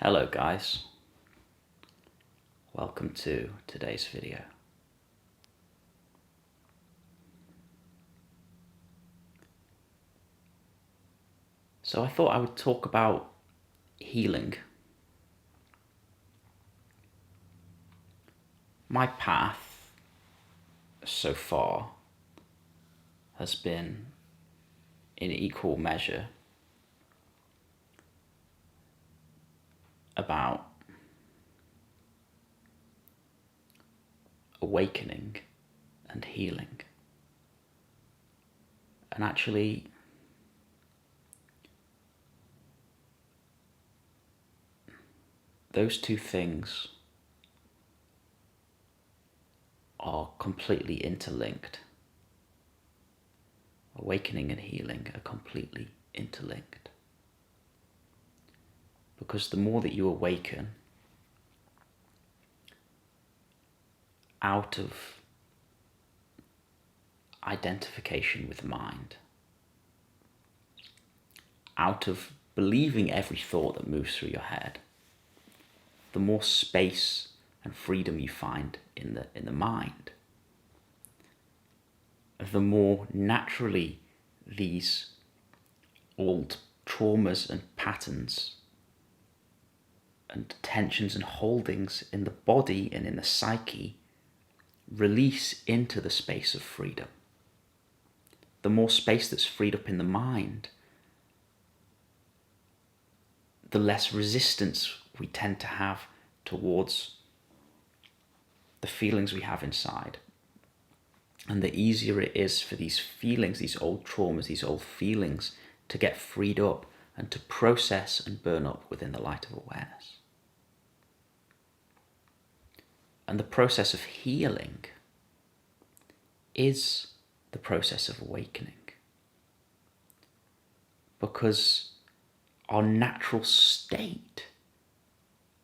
Hello guys, welcome to today's video. So I thought I would talk about healing. My path so far has been in equal measure about awakening and healing. And actually, those two things are completely interlinked. Awakening and healing are completely interlinked. Because the more that you awaken out of identification with mind, out of believing every thought that moves through your head, the more space and freedom you find in the mind, the more naturally these old traumas and patterns and tensions and holdings in the body and in the psyche release into the space of freedom. The more space that's freed up in the mind, the less resistance we tend to have towards the feelings we have inside. And the easier it is for these feelings, these old traumas, these old feelings to get freed up and to process and burn up within the light of awareness. And the process of healing is the process of awakening. Because our natural state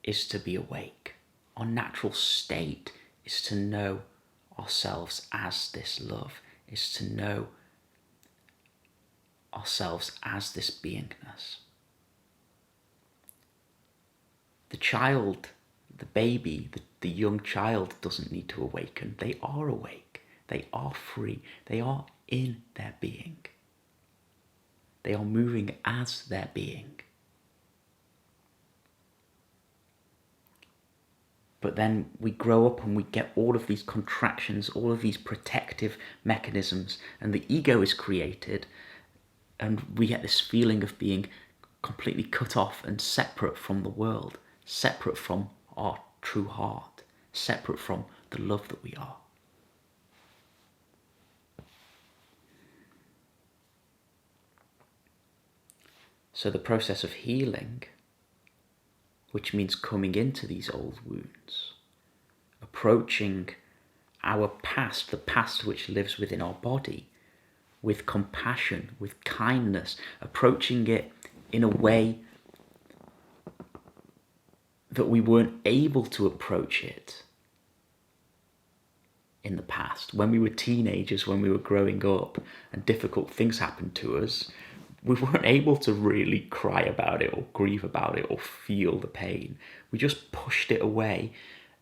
is to be awake. Our natural state is to know ourselves as this love, is to know ourselves as this beingness. The child, the baby, the young child doesn't need to awaken. They are awake. They are free. They are in their being. They are moving as their being. But then we grow up and we get all of these contractions, all of these protective mechanisms, and the ego is created, and we get this feeling of being completely cut off and separate from the world, separate from our true heart, separate from the love that we are. So the process of healing, which means coming into these old wounds, approaching our past, the past which lives within our body, with compassion, with kindness, approaching it in a way that we weren't able to approach it in the past. When we were teenagers, when we were growing up and difficult things happened to us, we weren't able to really cry about it or grieve about it or feel the pain. We just pushed it away,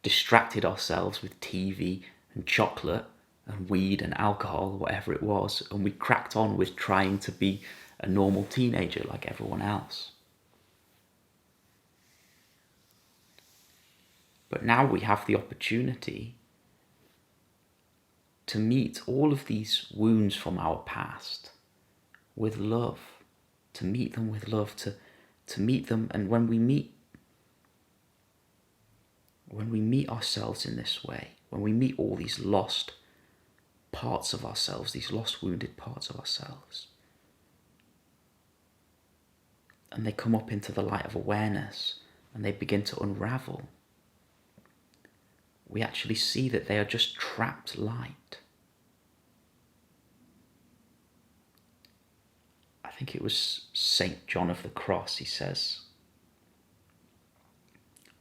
distracted ourselves with TV and chocolate and weed and alcohol, whatever it was, and we cracked on with trying to be a normal teenager like everyone else. But now we have the opportunity to meet all of these wounds from our past with love, to meet them with love, to meet them. And when we meet ourselves in this way, when we meet all these lost parts of ourselves, these lost wounded parts of ourselves, and they come up into the light of awareness and they begin to unravel, we actually see that they are just trapped light. I think it was Saint John of the Cross, he says,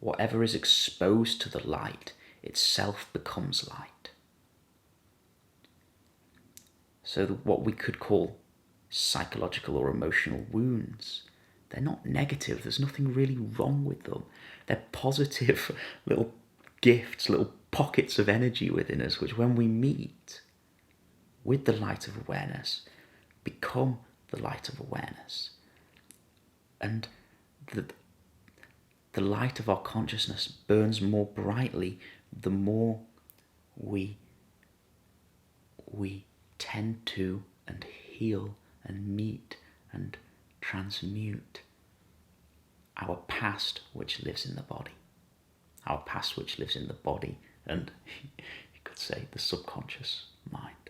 whatever is exposed to the light, itself becomes light. So what we could call psychological or emotional wounds, they're not negative. There's nothing really wrong with them. They're positive little gifts, little pockets of energy within us, which when we meet with the light of awareness, become the light of awareness. And the light of our consciousness burns more brightly the more we tend to and heal and meet and transmute our past, which lives in the body. Our past, which lives in the body, and you could say the subconscious mind.